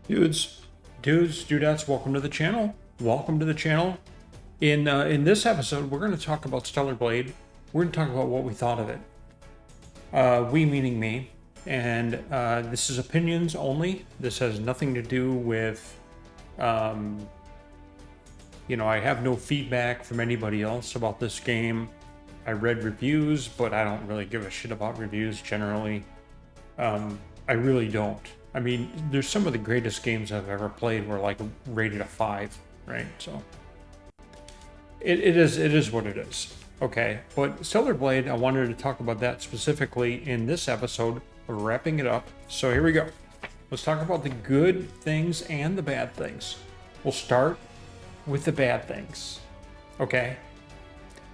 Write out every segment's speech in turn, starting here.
Dudettes, welcome to the channel. Welcome to the channel. In this episode, we're going to talk about Stellar Blade. We're going to talk about what we thought of it. We meaning me. And this is opinions only. This has nothing to do with, I have no feedback from anybody else about this game. I read reviews, but I don't really give a shit about reviews generally. I really don't. I mean, there's some of the greatest games I've ever played were like rated a 5, right? So it is what it is. Okay, but Stellar Blade, I wanted to talk about that specifically in this episode, wrapping it up. So here we go. Let's talk about the good things and the bad things. We'll start with the bad things. Okay?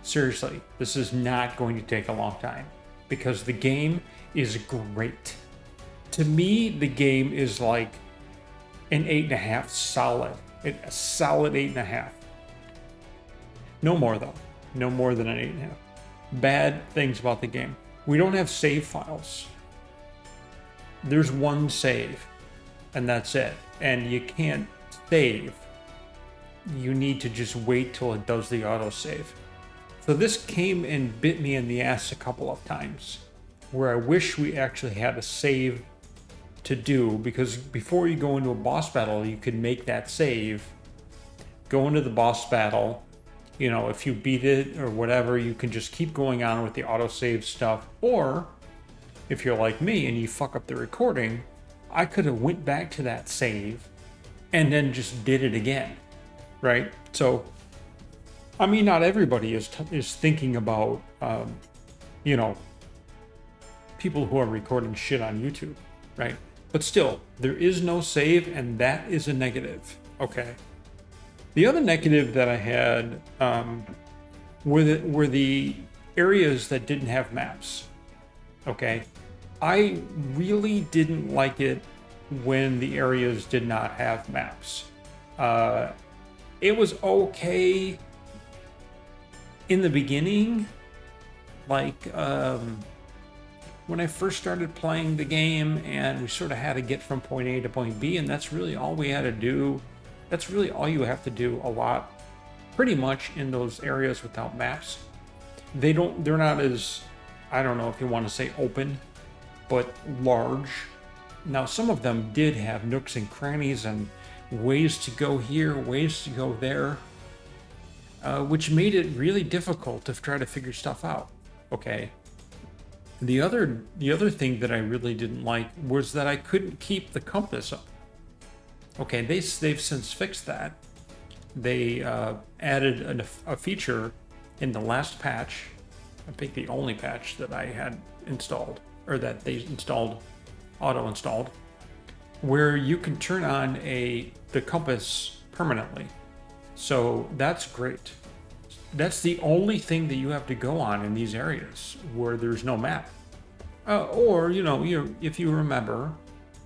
Seriously, this is not going to take a long time because the game is great. To me, the game is like an 8.5 solid. A solid 8.5. No more though. No more than an 8.5. Bad things about the game. We don't have save files. There's one save, and that's it. And you can't save. You need to just wait till it does the autosave. So this came and bit me in the ass a couple of times, where I wish we actually had a save to do, because before you go into a boss battle, you can make that save, go into the boss battle. If you beat it or whatever, you can just keep going on with the autosave stuff. Or if you're like me and you fuck up the recording, I could have went back to that save and then just did it again, right? So, I mean, not everybody is thinking about, people who are recording shit on YouTube, right? But still, there is no save, and that is a negative, okay? The other negative that I had were the areas that didn't have maps, okay? I really didn't like it when the areas did not have maps. It was okay in the beginning, like when I first started playing the game and we sort of had to get from point A to point B, and that's really all we had to do. That's really all you have to do a lot, pretty much, in those areas without maps. They're not as, I don't know if you want to say open, but large. Now, some of them did have nooks and crannies and ways to go here, ways to go there, which made it really difficult to try to figure stuff out, okay? The other thing that I really didn't like was that I couldn't keep the compass up. Okay, they've since fixed that. They added a feature in the last patch, I think the only patch that I had installed, or that they auto-installed, where you can turn on the compass permanently. So that's great. That's the only thing that you have to go on in these areas where there's no map. Or, if you remember,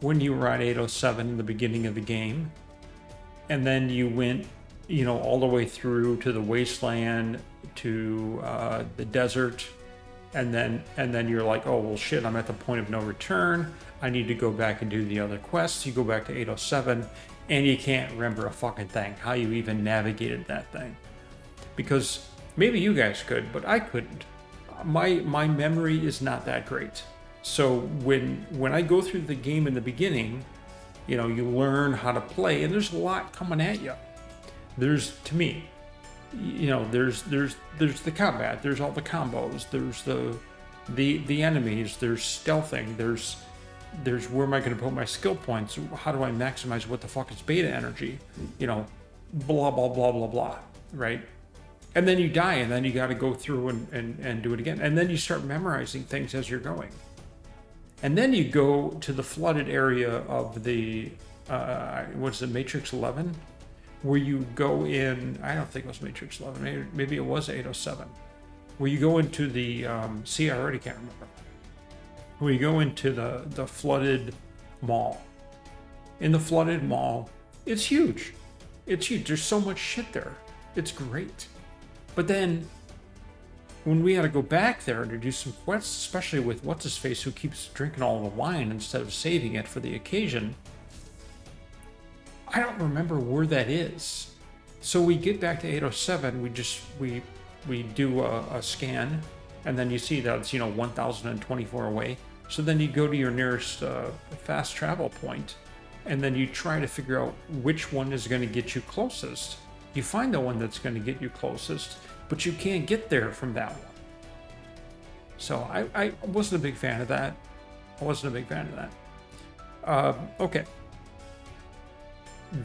when you were at 807 in the beginning of the game, and then you went, all the way through to the wasteland, to the desert, and then you're like, oh, well, shit, I'm at the point of no return. I need to go back and do the other quests. You go back to 807, and you can't remember a fucking thing, how you even navigated that thing. Because maybe you guys could, but I couldn't. My memory is not that great. So when I go through the game in the beginning, you learn how to play, and there's a lot coming at you. There's, to me, there's the combat, there's all the combos, there's the enemies, there's stealthing, there's where am I going to put my skill points? How do I maximize what the fuck is beta energy? Blah blah blah blah blah, right? And then you die, and then you got to go through and do it again. And then you start memorizing things as you're going. And then you go to the flooded area of the, what's it, Matrix 11? Where you go in, I don't think it was Matrix 11, maybe it was 807. Where you go into the, I already can't remember. Where you go into the flooded mall. In the flooded mall, it's huge. It's huge. There's so much shit there. It's great. But then, when we had to go back there to do some quests, especially with what's-his-face who keeps drinking all the wine instead of saving it for the occasion, I don't remember where that is. So we get back to 807, we do a scan, and then you see that it's 1024 away. So then you go to your nearest fast travel point, and then you try to figure out which one is going to get you closest. You find the one that's going to get you closest, but you can't get there from that one. So I wasn't a big fan of that. Okay.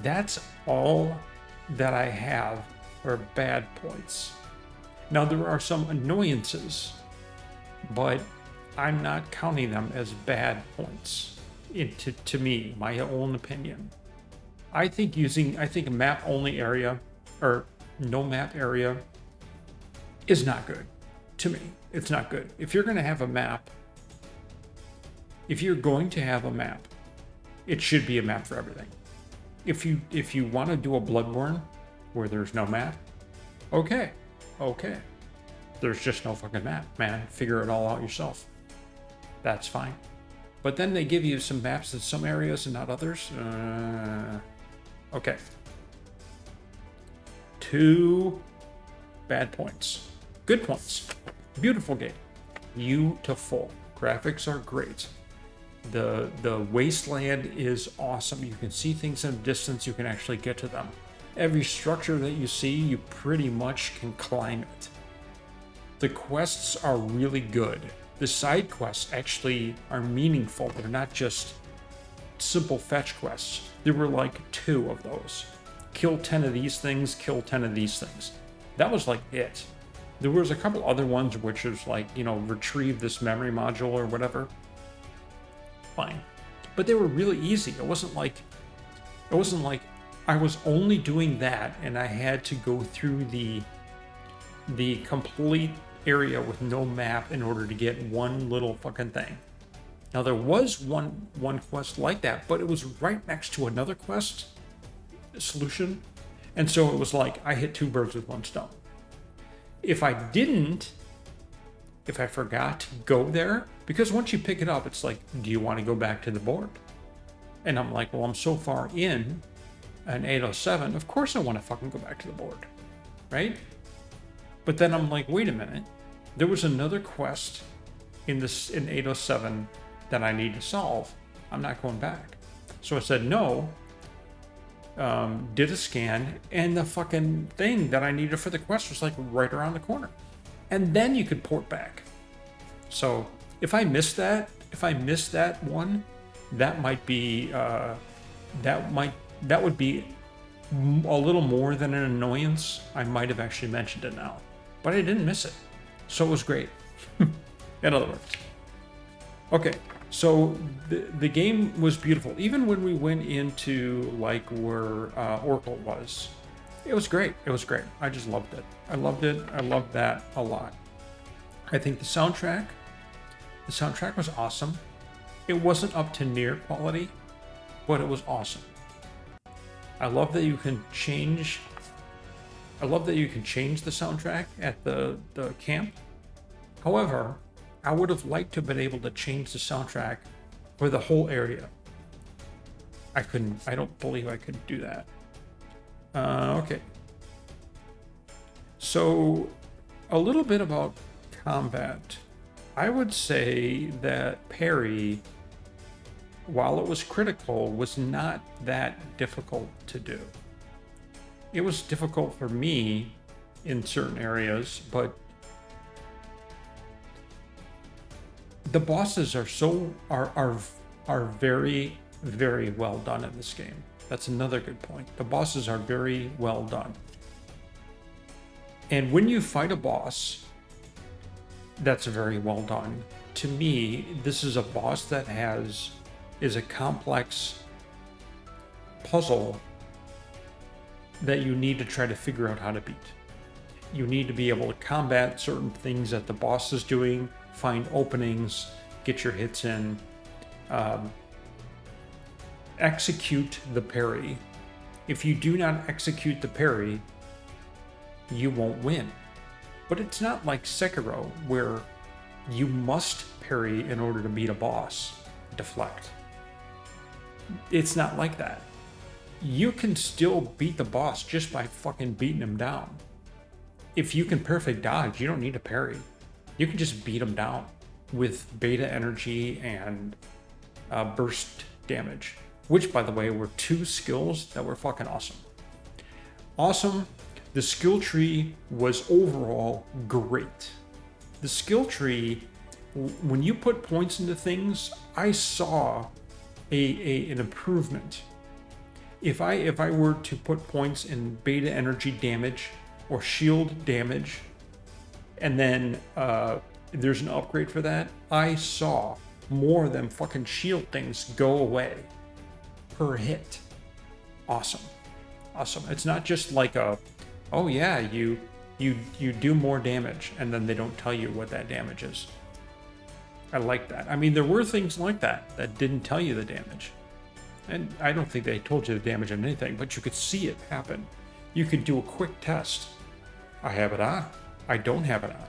That's all that I have for bad points. Now, there are some annoyances, but I'm not counting them as bad points to me, my own opinion. I think a map only area or no map area is not good. To me, it's not good. If you're going to have a map, it should be a map for everything. If you want to do a Bloodborne where there's no map, okay. There's just no fucking map, man. Figure it all out yourself. That's fine. But then they give you some maps in some areas and not others. Okay. 2 bad points. Good points. Beautiful game. Beautiful. Graphics are great. The wasteland is awesome. You can see things in a distance. You can actually get to them. Every structure that you see, you pretty much can climb it. The quests are really good. The side quests actually are meaningful. They're not just simple fetch quests. There were like 2 of those. Kill 10 of these things, kill 10 of these things. That was like it. There was a couple other ones which is like, retrieve this memory module or whatever. Fine. But they were really easy. It wasn't like I was only doing that and I had to go through the complete area with no map in order to get one little fucking thing. Now there was one quest like that, but it was right next to another quest solution. And so it was like I hit 2 birds with 1 stone. If I forgot to go there, because once you pick it up, it's like, do you want to go back to the board? And I'm like, well, I'm so far in an 807, of course I want to fucking go back to the board, right? But then I'm like, wait a minute, there was another quest in 807 that I need to solve. I'm not going back. So I said no, did a scan, and the fucking thing that I needed for the quest was like right around the corner. And then you could port back. So if I missed that one, that might be that would be a little more than an annoyance. I might have actually mentioned it now, but I didn't miss it, so it was great. In other words, okay. So the game was beautiful. Even when we went into like where Oracle was, it was great. I just loved it. I loved that a lot. I think the soundtrack was awesome. It wasn't up to near quality, but it was awesome. I love that you can change the soundtrack at the camp. However, I would have liked to have been able to change the soundtrack for the whole area. I couldn't. I don't believe I could do that. Okay. So, a little bit about combat. I would say that parry, while it was critical, was not that difficult to do. It was difficult for me in certain areas, but the bosses are very, very well done in this game. That's another good point. The bosses are very well done. And when you fight a boss that's very well done, to me, this is a boss that is a complex puzzle that you need to try to figure out how to beat. You need to be able to combat certain things that the boss is doing, find openings, get your hits in, execute the parry. If you do not execute the parry, you won't win. But it's not like Sekiro, where you must parry in order to beat a boss, deflect. It's not like that. you can still beat the boss just by fucking beating him down. If you can perfect dodge, you don't need a parry. You can just beat him down with beta energy and burst damage, which, by the way, were 2 skills that were fucking awesome. Awesome. The skill tree was overall great. The skill tree, when you put points into things, I saw an improvement. If I were to put points in beta energy damage or shield damage, and then there's an upgrade for that, I saw more of them fucking shield things go away per hit. Awesome. It's not just like oh yeah, you do more damage and then they don't tell you what that damage is. I like that. I mean, there were things like that didn't tell you the damage. And I don't think they told you the damage on anything, but you could see it happen. You could do a quick test. I have it on. I don't have it on.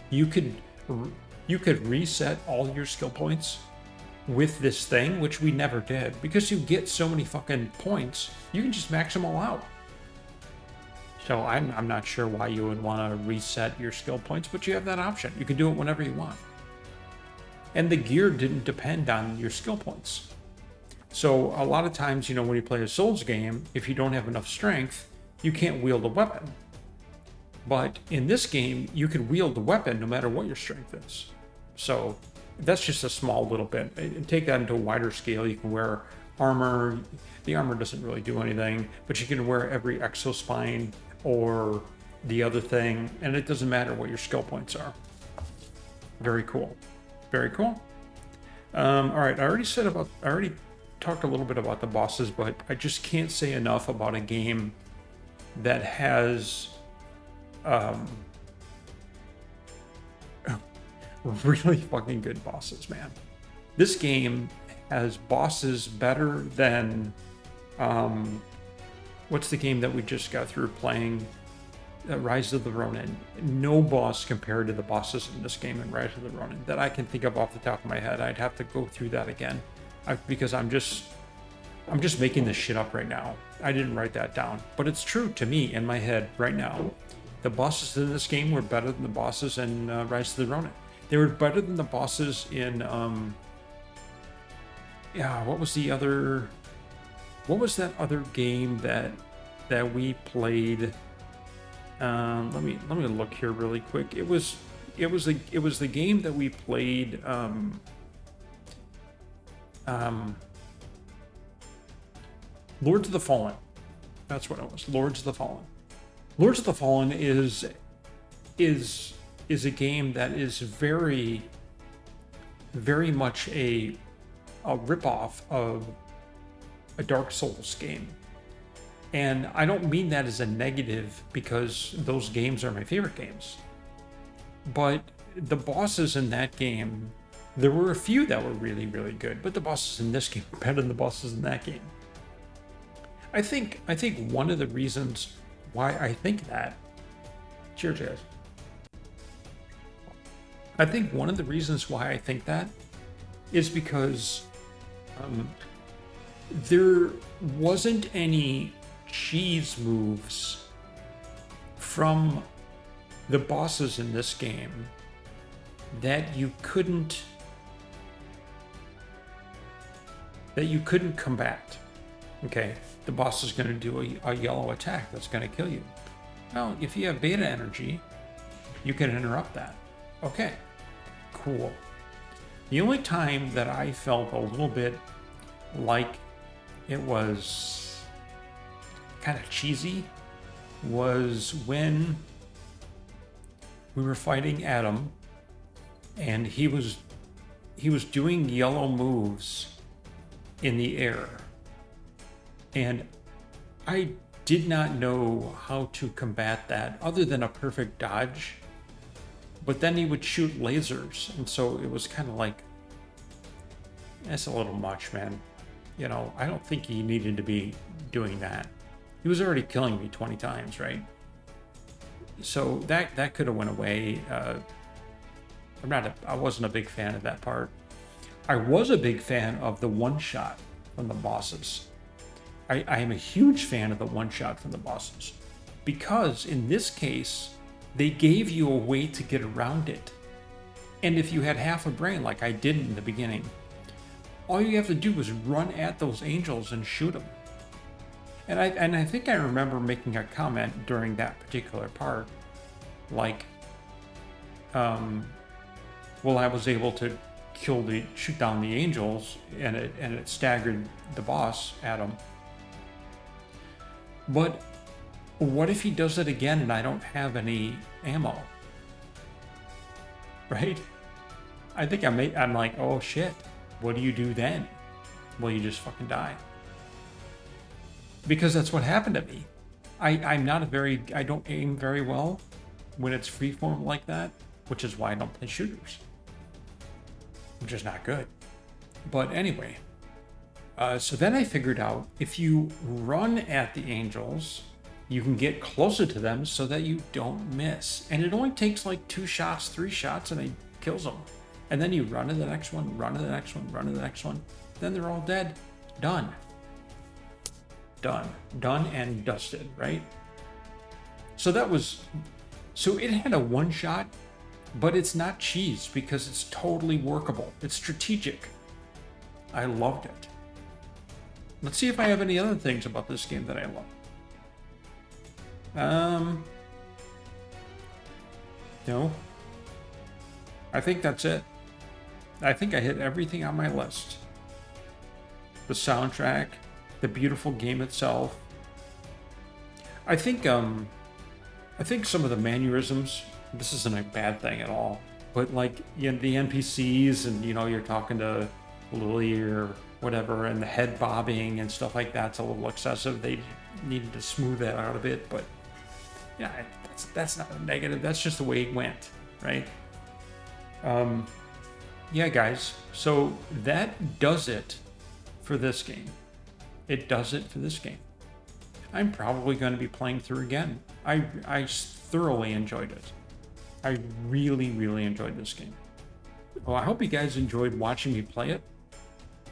You could reset all your skill points with this thing, which we never did, because you get so many fucking points, you can just max them all out. So I'm not sure why you would want to reset your skill points, but you have that option. You can do it whenever you want. And the gear didn't depend on your skill points. So a lot of times, when you play a Souls game, if you don't have enough strength, you can't wield a weapon. But in this game, you can wield the weapon no matter what your strength is. So that's just a small little bit. And take that into a wider scale. You can wear armor. The armor doesn't really do anything, but you can wear every exospine or the other thing, and it doesn't matter what your skill points are. Very cool. Very cool. All right, I already talked a little bit about the bosses, but I just can't say enough about a game that has really fucking good bosses, man. This game has bosses better than what's the game that we just got through playing? Rise of the Ronin. No boss compared to the bosses in this game in Rise of the Ronin that I can think of off the top of my head. I'd have to go through that again because I'm just making this shit up right now. I didn't write that down, but it's true to me in my head right now. The bosses in this game were better than the bosses in Rise of the Ronin. They were better than the bosses in what was that other game that we played? Let me look here really quick. It was the game that we played. Lords of the Fallen. That's what it was. Lords of the Fallen. Lords of the Fallen is a game that is very, very much a ripoff of a Dark Souls game. And I don't mean that as a negative because those games are my favorite games. But the bosses in that game, there were a few that were really, really good, but the bosses in this game were better than the bosses in that game. I think one of the reasons why I think that, cheers guys. I think one of the reasons why I think that is because there wasn't any cheese moves from the bosses in this game that you couldn't combat. Okay, the boss is going to do a yellow attack that's going to kill you. Well, if you have beta energy, you can interrupt that. Okay, cool. The only time that I felt a little bit like it was kind of cheesy was when we were fighting Adam and he was doing yellow moves in the air, and I did not know how to combat that other than a perfect dodge. But then he would shoot lasers, and so it was kind of like, that's a little much, man. You know, I don't think he needed to be doing that. He was already killing me 20 times, right? So that could have went away. I wasn't a big fan of that part. I was a big fan of the one shot from the bosses. I am a huge fan of the one-shot from the bosses, because in this case, they gave you a way to get around it. And if you had half a brain like I did in the beginning, all you have to do is run at those angels and shoot them. And I think I remember making a comment during that particular part, like, well, I was able to shoot down the angels, and it staggered the boss at him. But what if he does it again and I don't have any ammo? Right? I think I'm like, oh shit, what do you do then? Well, you just fucking die. Because that's what happened to me. I don't aim very well when it's freeform like that, which is why I don't play shooters. I'm just not good. But anyway, so then I figured out if you run at the angels, you can get closer to them so that you don't miss. And it only takes like 2 shots, 3 shots, and it kills them. And then you run to the next one, run to the next one, run to the next one. Then they're all dead. Done. Done. Done and dusted, right? So it had a one shot, but it's not cheese because it's totally workable. It's strategic. I loved it. Let's see if I have any other things about this game that I love. No. I think that's it. I think I hit everything on my list. The soundtrack, the beautiful game itself. I think some of the mannerisms, this isn't a bad thing at all, but like, you know, the NPCs, and you know, you're talking to Lily or whatever, and the head bobbing and stuff like that's a little excessive. They needed to smooth that out a bit, but yeah, that's not a negative. That's just the way it went, right? Yeah, guys. So that does it for this game. It does it for this game. I'm probably going to be playing through again. I thoroughly enjoyed it. I really, really enjoyed this game. Well, I hope you guys enjoyed watching me play it,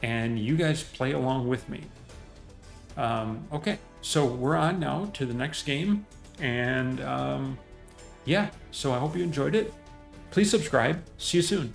and you guys play along with me. Okay, so we're on now to the next game, and yeah, so I hope you enjoyed it. Please subscribe. See you soon.